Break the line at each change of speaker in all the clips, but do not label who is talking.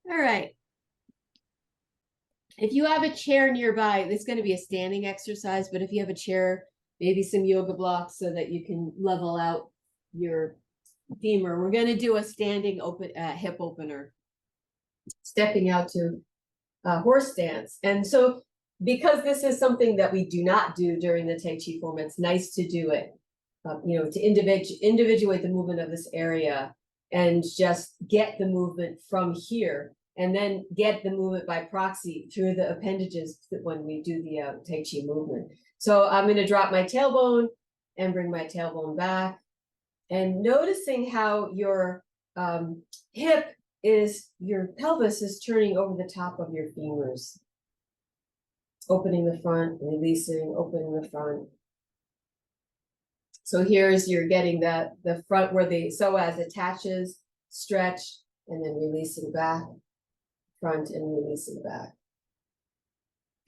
All right. If you have a chair nearby, it's going to be a standing exercise, but if you have a chair, maybe some yoga blocks so that you can level out your femur. We're going to do a standing open hip opener, stepping out to horse stance. And so because this is something that we do not do during the Tai Chi form, it's nice to do it, to individuate the movement of this area and just get the movement from here and then get the movement by proxy through the appendages when we do the Tai Chi movement. So I'm going to drop my tailbone and bring my tailbone back and noticing how your hip is, your pelvis is turning over the top of your femurs. Opening the front, releasing, opening the front. So here's, you're getting the front where the psoas attaches, stretch, and then releasing back, front and releasing back.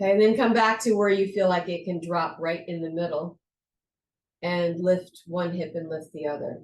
Okay, and then come back to where you feel like it can drop right in the middle and lift one hip and lift the other.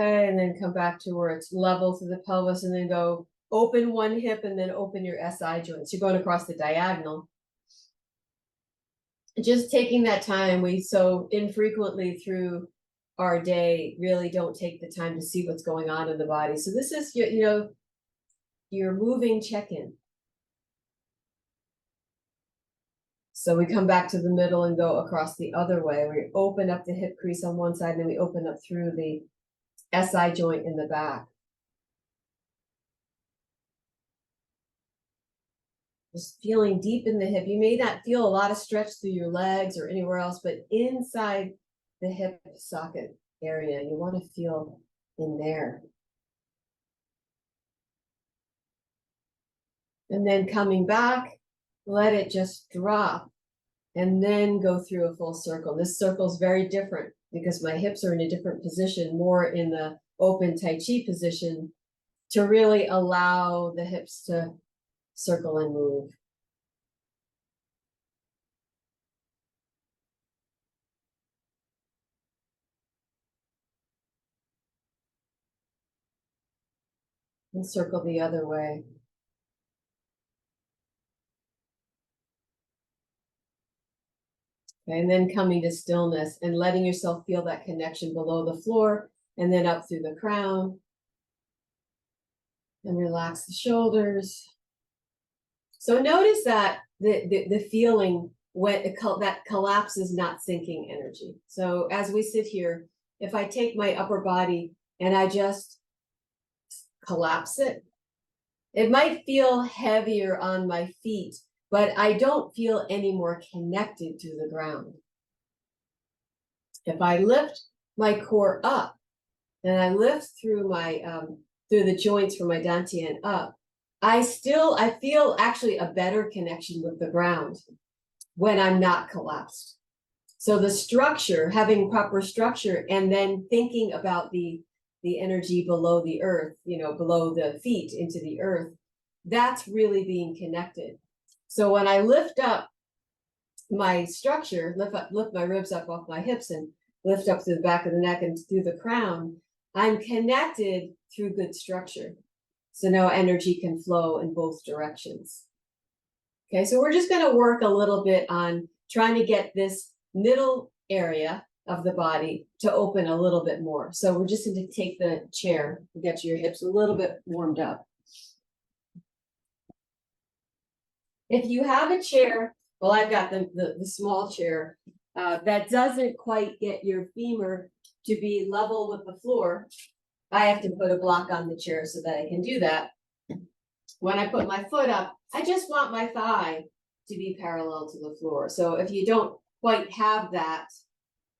Okay, and then come back to where it's level to the pelvis and then go open one hip and then open your SI joints. You're going across the diagonal. Just taking that time, we so infrequently through our day really don't take the time to see what's going on in the body. So this is your moving check-in. So we come back to the middle and go across the other way. We open up the hip crease on one side and then we open up through the SI joint in the back. Just feeling deep in the hip. You may not feel a lot of stretch through your legs or anywhere else, but inside the hip socket area, you want to feel in there. And then coming back, let it just drop and then go through a full circle. This circle is very different because my hips are in a different position, more in the open Tai Chi position, to really allow the hips to circle and move. And circle the other way. Okay, and then coming to stillness and letting yourself feel that connection below the floor and then up through the crown. And relax the shoulders. So notice that the feeling when that collapse is not sinking energy. So as we sit here, if I take my upper body and I just collapse it, it might feel heavier on my feet, but I don't feel any more connected to the ground. If I lift my core up and I lift through my through the joints from my dantian up, I feel actually a better connection with the ground when I'm not collapsed. So the structure, having proper structure, and then thinking about the energy below the earth, below the feet into the earth, that's really being connected. So when I lift up my structure, lift my ribs up off my hips and lift up through the back of the neck and through the crown, I'm connected through good structure. So now energy can flow in both directions. Okay, so we're just going to work a little bit on trying to get this middle area of the body to open a little bit more. So we're just going to take the chair and get your hips a little bit warmed up. If you have a chair, well, I've got the small chair that doesn't quite get your femur to be level with the floor, I have to put a block on the chair so that I can do that. When I put my foot up, I just want my thigh to be parallel to the floor. So if you don't quite have that,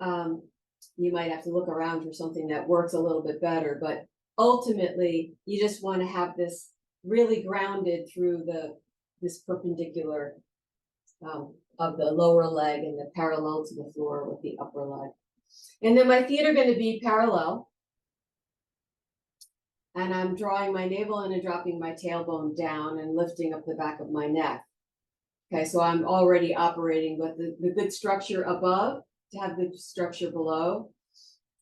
you might have to look around for something that works a little bit better. But ultimately, you just want to have this really grounded through this perpendicular of the lower leg and the parallel to the floor with the upper leg. And then my feet are going to be parallel. And I'm drawing my navel in and dropping my tailbone down and lifting up the back of my neck. Okay, so I'm already operating with the good structure above to have the structure below.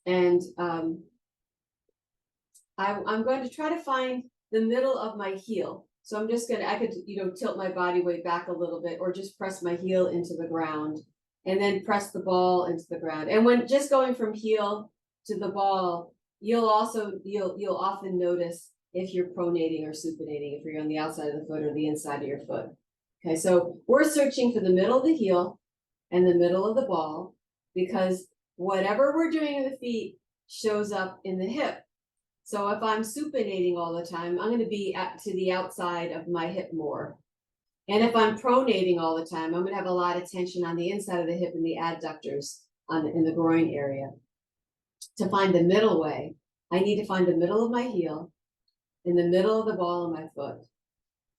And I'm going to try to find the middle of my heel. So I'm just I could, tilt my body weight back a little bit or just press my heel into the ground and then press the ball into the ground. And when just going from heel to the ball, you'll often notice if you're pronating or supinating, if you're on the outside of the foot or the inside of your foot. Okay, so we're searching for the middle of the heel and the middle of the ball because whatever we're doing in the feet shows up in the hip. So if I'm supinating all the time, I'm going to be to the outside of my hip more. And if I'm pronating all the time, I'm going to have a lot of tension on the inside of the hip and the adductors in the groin area. To find the middle way, I need to find the middle of my heel in the middle of the ball of my foot.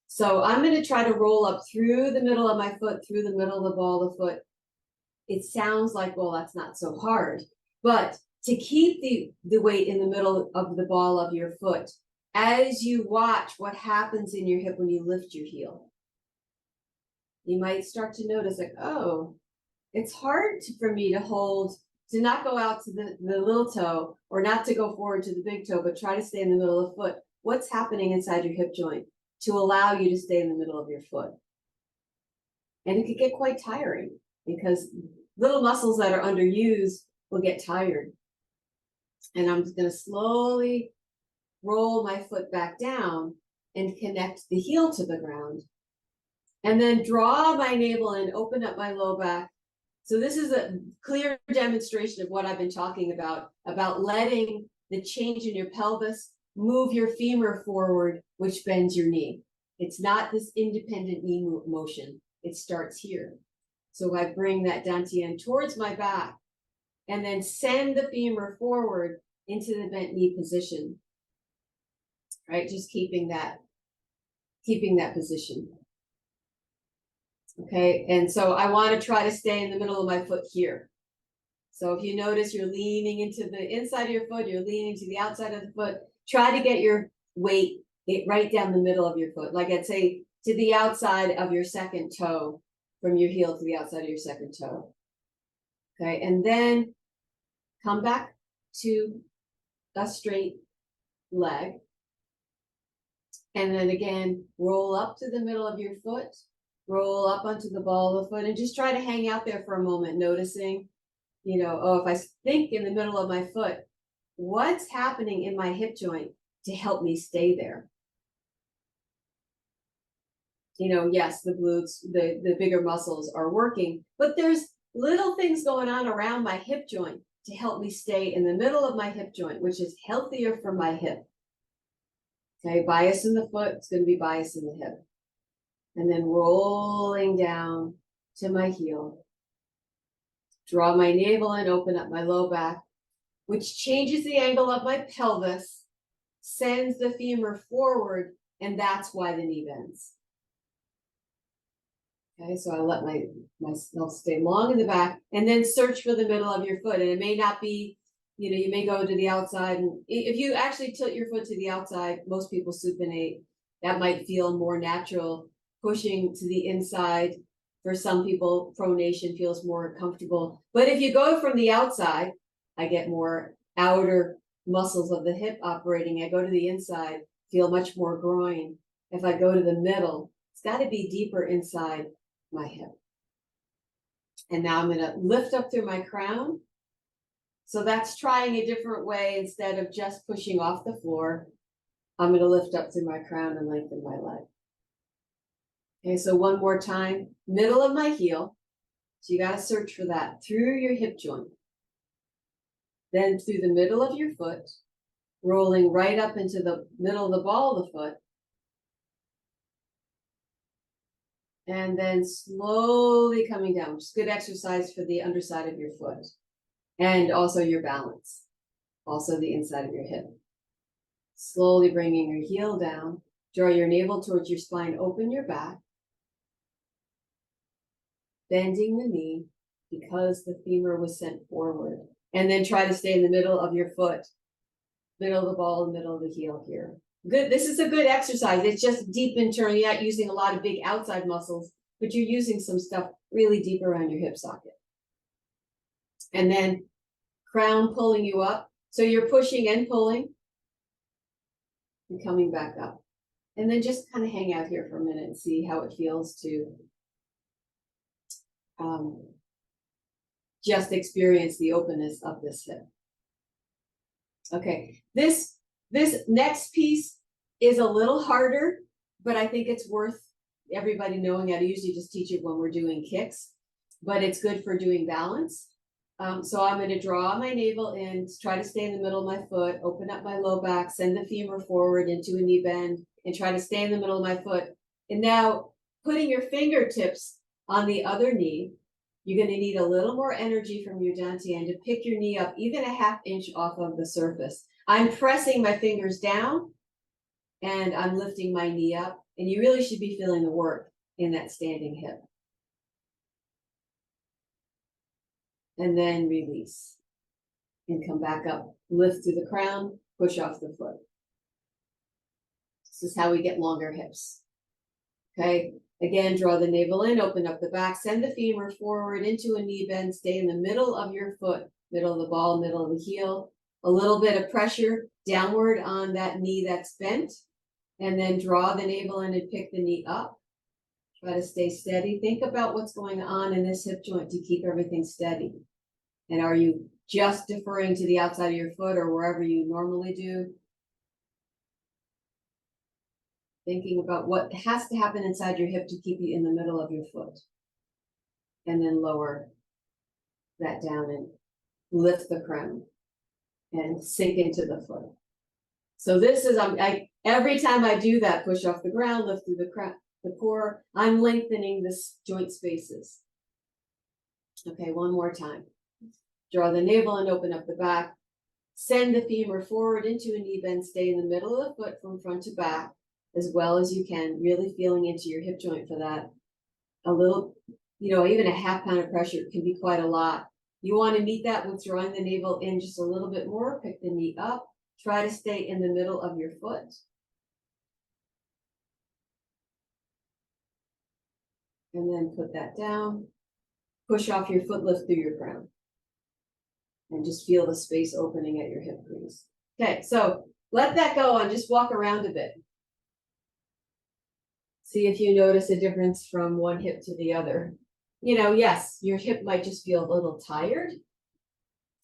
So I'm going to try to roll up through the middle of my foot, through the middle of the ball of the foot. It sounds like, well, that's not so hard. But to keep the weight in the middle of the ball of your foot, as you watch what happens in your hip when you lift your heel, you might start to notice like, oh, it's hard for me to not go out to the little toe or not to go forward to the big toe, but try to stay in the middle of the foot. What's happening inside your hip joint to allow you to stay in the middle of your foot? And it could get quite tiring because little muscles that are underused will get tired. And I'm just going to slowly roll my foot back down and connect the heel to the ground. And then draw my navel and open up my low back. So this is a clear demonstration of what I've been talking about letting the change in your pelvis move your femur forward, which bends your knee. It's not this independent knee motion. It starts here. So I bring that dantian towards my back and then send the femur forward into the bent knee position, right? Just keeping that position. Okay, and so I want to try to stay in the middle of my foot here. So if you notice you're leaning into the inside of your foot, you're leaning to the outside of the foot, try to get your weight right down the middle of your foot. Like I'd say to the outside of your second toe, from your heel to the outside of your second toe. Okay, and then come back to a straight leg. And then again, roll up to the middle of your foot, roll up onto the ball of the foot, and just try to hang out there for a moment, noticing, oh, if I think in the middle of my foot, what's happening in my hip joint to help me stay there? Yes, the glutes, the bigger muscles are working, but there's little things going on around my hip joint to help me stay in the middle of my hip joint, which is healthier for my hip. Okay, bias in the foot, it's going to be bias in the hip. And then rolling down to my heel. Draw my navel and open up my low back, which changes the angle of my pelvis, sends the femur forward, and that's why the knee bends. Okay, so I let myself stay long in the back and then search for the middle of your foot. And it may not be, you may go to the outside. And if you actually tilt your foot to the outside, most people supinate. That might feel more natural. Pushing to the inside, for some people, pronation feels more comfortable. But if you go from the outside, I get more outer muscles of the hip operating. I go to the inside, feel much more groin. If I go to the middle, it's got to be deeper inside my hip. And now I'm going to lift up through my crown. So that's trying a different way. Instead of just pushing off the floor, I'm going to lift up through my crown and lengthen my leg. Okay, so one more time, middle of my heel. So you got to search for that through your hip joint. Then through the middle of your foot, rolling right up into the middle of the ball of the foot. And then slowly coming down, which is good exercise for the underside of your foot. And also your balance, also the inside of your hip. Slowly bringing your heel down, draw your navel towards your spine, open your back. bending the knee because the femur was sent forward. And then try to stay in the middle of your foot, middle of the ball, and middle of the heel here. Good, this is a good exercise. It's just deep internal. You're not using a lot of big outside muscles, but you're using some stuff really deep around your hip socket. And then crown pulling you up. So you're pushing and pulling and coming back up. And then just kind of hang out here for a minute and see how it feels to just experience the openness of this hip. Okay, this next piece is a little harder, but I think it's worth everybody knowing. I usually just teach it when we're doing kicks, but it's good for doing balance. So I'm going to draw my navel in, try to stay in the middle of my foot, open up my low back, send the femur forward into a knee bend, and try to stay in the middle of my foot. And now putting your fingertips on the other knee, you're going to need a little more energy from your dantian to pick your knee up even a ½ inch off of the surface. I'm pressing my fingers down and I'm lifting my knee up, and you really should be feeling the work in that standing hip. And then release and come back up, lift through the crown, push off the foot. This is how we get longer hips. Okay, again, draw the navel in, open up the back, send the femur forward into a knee bend, stay in the middle of your foot, middle of the ball, middle of the heel. A little bit of pressure downward on that knee that's bent, and then draw the navel in and pick the knee up. Try to stay steady. Think about what's going on in this hip joint to keep everything steady. And are you just deferring to the outside of your foot or wherever you normally do? Thinking about what has to happen inside your hip to keep you in the middle of your foot. And then lower that down and lift the crown and sink into the foot. So this is, every time I do that, push off the ground, lift through the core, I'm lengthening the joint spaces. Okay, one more time. Draw the navel and open up the back. Send the femur forward into a knee bend. Stay in the middle of the foot from front to back as well as you can, really feeling into your hip joint for that. A little, even a ½ pound of pressure can be quite a lot. You want to meet that with drawing the navel in just a little bit more. Pick the knee up. Try to stay in the middle of your foot. And then put that down. Push off your foot, lift through your crown. And just feel the space opening at your hip crease. Okay, so let that go and just walk around a bit. See if you notice a difference from one hip to the other. Yes, your hip might just feel a little tired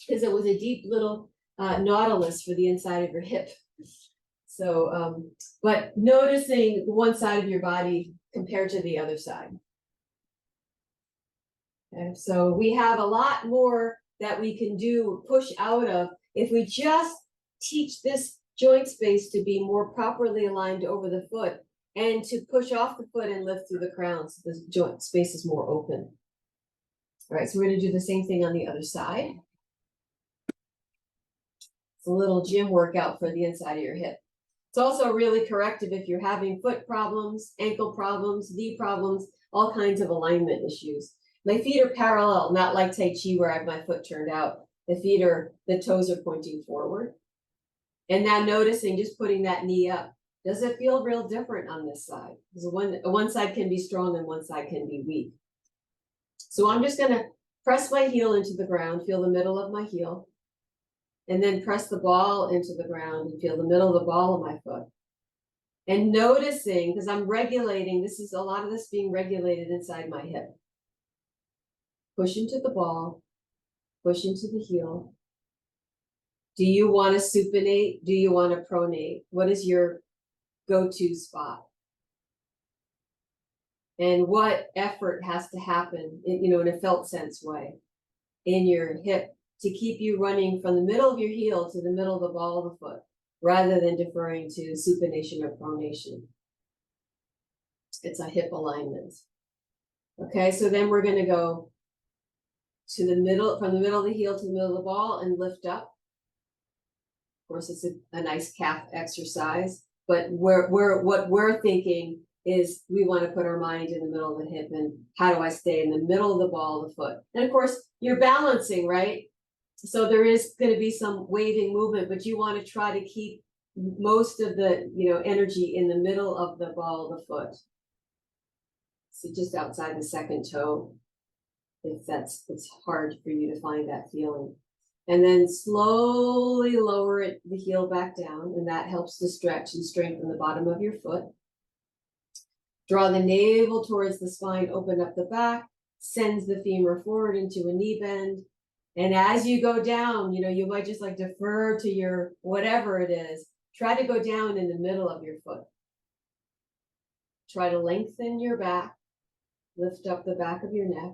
because it was a deep little nautilus for the inside of your hip. So, but noticing one side of your body compared to the other side. Okay, so we have a lot more that we can do, push out of, if we just teach this joint space to be more properly aligned over the foot and to push off the foot and lift through the crown so the joint space is more open. All right, so we're going to do the same thing on the other side. It's a little gym workout for the inside of your hip. It's also really corrective if you're having foot problems, ankle problems, knee problems, all kinds of alignment issues. My feet are parallel, not like Tai Chi where I have my foot turned out. The toes are pointing forward. And now noticing, just putting that knee up. Does it feel real different on this side? Because one side can be strong and one side can be weak. So I'm just gonna press my heel into the ground, feel the middle of my heel, and then press the ball into the ground and feel the middle of the ball of my foot. And noticing, because I'm regulating, a lot of this being regulated inside my hip. Push into the ball, push into the heel. Do you want to supinate? Do you want to pronate? What is your go-to spot? And what effort has to happen, in a felt sense way, in your hip to keep you running from the middle of your heel to the middle of the ball of the foot, rather than deferring to supination or pronation. It's a hip alignment. Okay, so then we're going to go to the middle, from the middle of the heel to the middle of the ball and lift up. Of course, it's a nice calf exercise, but what we're thinking is we want to put our mind in the middle of the hip, and how do I stay in the middle of the ball of the foot? And of course, you're balancing, right? So there is going to be some waving movement, but you want to try to keep most of the, energy in the middle of the ball of the foot. So just outside the second toe, if it's hard for you to find that feeling. And then slowly lower the heel back down, and that helps to stretch and strengthen the bottom of your foot. Draw the navel towards the spine, open up the back, sends the femur forward into a knee bend. And as you go down, you might just like defer to your whatever it is. Try to go down in the middle of your foot. Try to lengthen your back, lift up the back of your neck.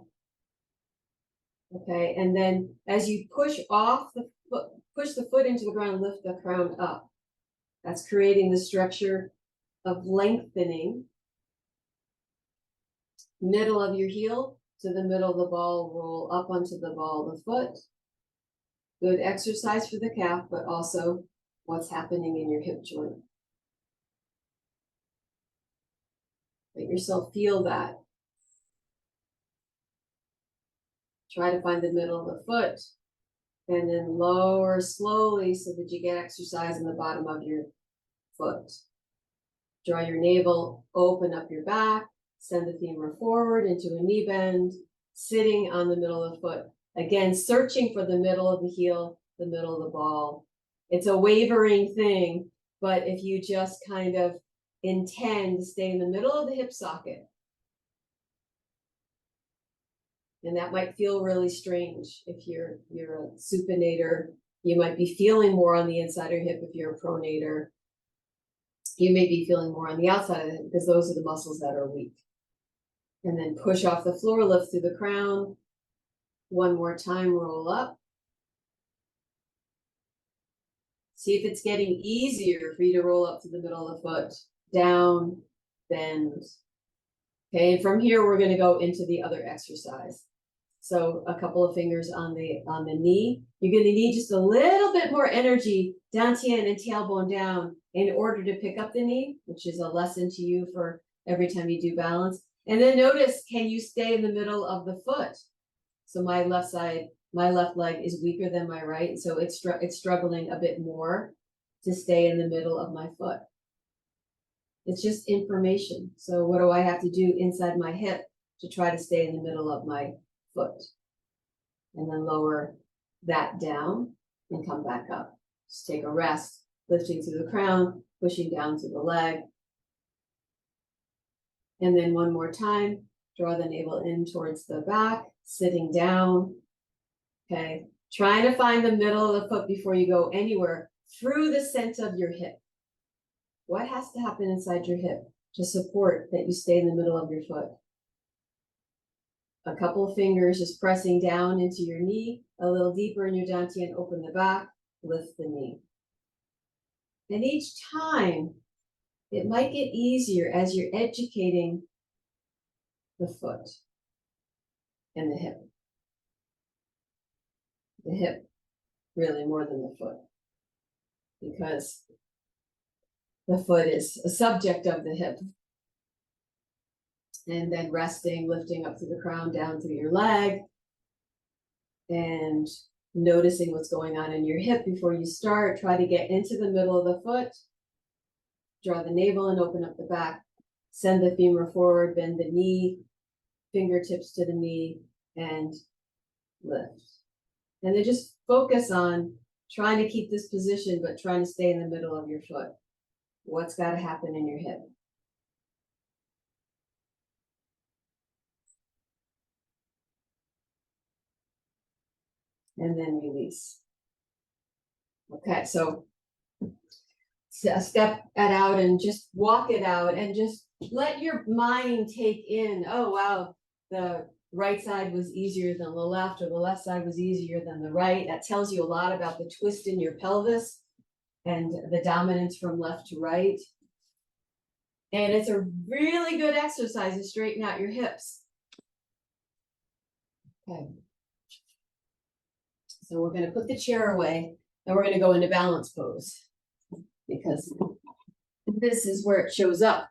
Okay, and then as you push off the foot, push the foot into the ground, lift the crown up. That's creating the structure of lengthening. Middle of your heel to the middle of the ball, roll up onto the ball of the foot. Good exercise for the calf, but also what's happening in your hip joint. Let yourself feel that. Try to find the middle of the foot, and then lower slowly so that you get exercise in the bottom of your foot. Draw your navel, open up your back, send the femur forward into a knee bend, sitting on the middle of the foot. Again, searching for the middle of the heel, the middle of the ball. It's a wavering thing, but if you just kind of intend to stay in the middle of the hip socket, and that might feel really strange if you're a supinator. You might be feeling more on the inside of your hip if you're a pronator. You may be feeling more on the outside of the hip because those are the muscles that are weak. And then push off the floor, lift through the crown. One more time, roll up. See if it's getting easier for you to roll up to the middle of the foot. Down, bend. Okay, and from here, we're going to go into the other exercise. So a couple of fingers on the knee. You're going to need just a little bit more energy, dantian and tailbone down, in order to pick up the knee, which is a lesson to you for every time you do balance. And then notice, can you stay in the middle of the foot? So my left leg is weaker than my right, so it's struggling a bit more to stay in the middle of my foot. It's just information. So what do I have to do inside my hip to try to stay in the middle of my foot? And then lower that down and come back up. Just take a rest, lifting through the crown, pushing down to the leg. And then one more time, draw the navel in towards the back, sitting down. Okay, trying to find the middle of the foot before you go anywhere through the center of your hip. What has to happen inside your hip to support that you stay in the middle of your foot? A couple of fingers just pressing down into your knee, a little deeper in your dantian, open the back, lift the knee. And each time, it might get easier as you're educating the foot and the hip. The hip, really more than the foot, because the foot is a subject of the hip. And then resting, lifting up through the crown, down through your leg, and noticing what's going on in your hip before you start. Try to get into the middle of the foot. Draw the navel and open up the back. Send the femur forward, bend the knee, fingertips to the knee, and lift. And then just focus on trying to keep this position, but trying to stay in the middle of your foot. What's got to happen in your hip? And then release. Okay, so step it out and just walk it out and just let your mind take in, oh, wow, the right side was easier than the left, or the left side was easier than the right. That tells you a lot about the twist in your pelvis and the dominance from left to right. And it's a really good exercise to straighten out your hips. Okay. So we're going to put the chair away and we're going to go into balance pose, because this is where it shows up.